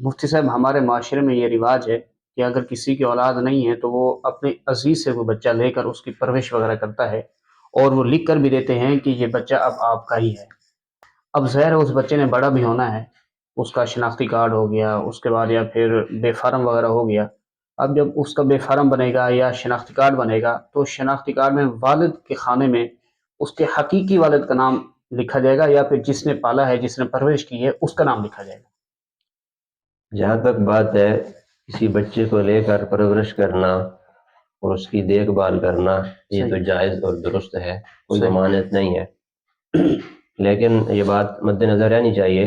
مفتی صاحب، ہمارے معاشرے میں یہ رواج ہے کہ اگر کسی کی اولاد نہیں ہے تو وہ اپنے عزیز سے وہ بچہ لے کر اس کی پرورش وغیرہ کرتا ہے، اور وہ لکھ کر بھی دیتے ہیں کہ یہ بچہ اب آپ کا ہی ہے۔ اب ظاہر ہے اس بچے نے بڑا بھی ہونا ہے، اس کا شناختی کارڈ ہو گیا، اس کے بعد یا پھر بے فارم وغیرہ ہو گیا۔ اب جب اس کا بے فارم بنے گا یا شناختی کارڈ بنے گا تو شناختی کارڈ میں والد کے خانے میں اس کے حقیقی والد کا نام لکھا جائے گا، یا پھر جس نے پالا ہے، جس نے پرورش کی ہے، اس کا نام لکھا جائے گا؟ جہاں تک بات ہے کسی بچے کو لے کر پرورش کرنا اور اس کی دیکھ بھال کرنا، یہ تو صحیح جائز اور درست ہے، کوئی صحیح ممانعت نہیں ہے۔ لیکن یہ بات مد نظر رہنی چاہیے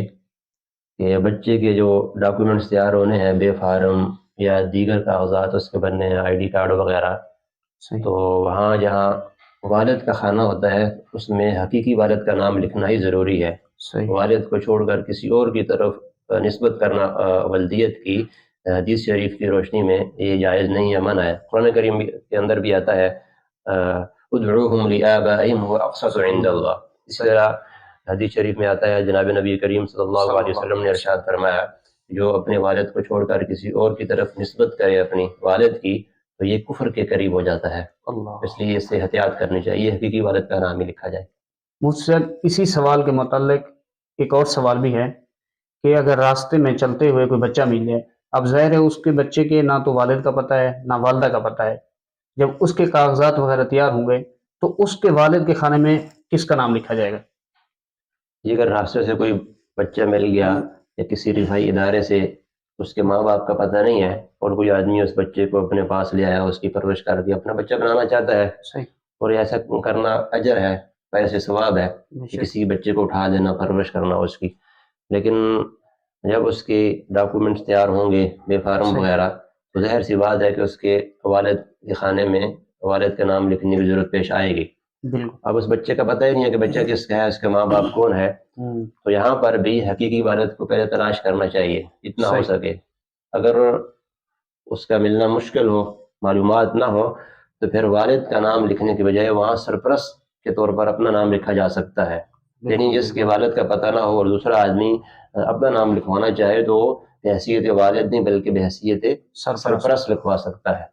کہ بچے کے جو ڈاکیومنٹس تیار ہونے ہیں، بے فارم یا دیگر کاغذات اس کے بننے ہیں، آئی ڈی کارڈ وغیرہ، صحیح تو وہاں جہاں والد کا خانہ ہوتا ہے اس میں حقیقی والد کا نام لکھنا ہی ضروری ہے۔ صحیح والد کو چھوڑ کر کسی اور کی طرف نسبت کرنا والدیت کی حدیث شریف کی روشنی میں یہ جائز نہیں ہے، منع ہے۔ قرآن کریم کے اندر بھی آتا ہے ادعوہم لآبائہم هو اقسط عند اللہ۔ اسی صحیح طرح حدیث شریف میں آتا ہے، جناب نبی کریم صلی اللہ صلی علیہ اللہ وسلم علیہ نے ارشاد وسلم۔ فرمایا جو اپنے والد کو چھوڑ کر کسی اور کی طرف نسبت کرے اپنی والد کی تو یہ کفر کے قریب ہو جاتا ہے، اللہ اس لیے اس سے احتیاط کرنی چاہیے، حقیقی والد کا نام ہی لکھا جائے۔ مجھ سے اسی سوال کے متعلق ایک اور سوال بھی ہے کہ اگر راستے میں چلتے ہوئے کوئی بچہ مل جائے، اب ظاہر ہے اس کے بچے کے نہ تو والد کا پتہ ہے نہ والدہ کا پتہ ہے، جب اس کے کاغذات وغیرہ تیار ہوں گے تو اس کے والد کے خانے میں کس کا نام لکھا جائے گا؟ یہ اگر راستے سے کوئی بچہ مل گیا یا کسی رفائی ادارے سے اس کے ماں باپ کا پتہ نہیں ہے اور کوئی آدمی اس بچے کو اپنے پاس لے آیا، اس کی پرورش کر دی، اپنا بچہ بنانا چاہتا ہے، صحیح اور ایسا کرنا اجر ہے، پیسے ثواب ہے بے کہ شک کسی بچے کو اٹھا دینا، پرورش کرنا اس کی۔ لیکن جب اس کے ڈاکومنٹس تیار ہوں گے، بے فارم صحیح وغیرہ، تو ظاہر سی بات ہے کہ اس کے والد کے خانے میں والد کا نام لکھنے کی ضرورت پیش آئے گی۔ بالکل۔ اب اس بچے کا پتہ ہی نہیں ہے کہ بچہ کس کا ہے، اس کے ماں باپ کون ہے، تو یہاں پر بھی حقیقی والد کو پہلے تلاش کرنا چاہیے جتنا ہو صحیح سکے۔ اگر اس کا ملنا مشکل ہو، معلومات نہ ہو، تو پھر والد کا نام لکھنے کی بجائے وہاں سرپرست کے طور پر اپنا نام لکھا جا سکتا ہے، یعنی بالکل جس کے بالکل والد کا پتہ نہ ہو اور دوسرا آدمی اپنا نام لکھوانا چاہے تو بحیثیت والد نہیں بلکہ بحیثیت سرپرست۔ سرپرست لکھوا سکتا ہے۔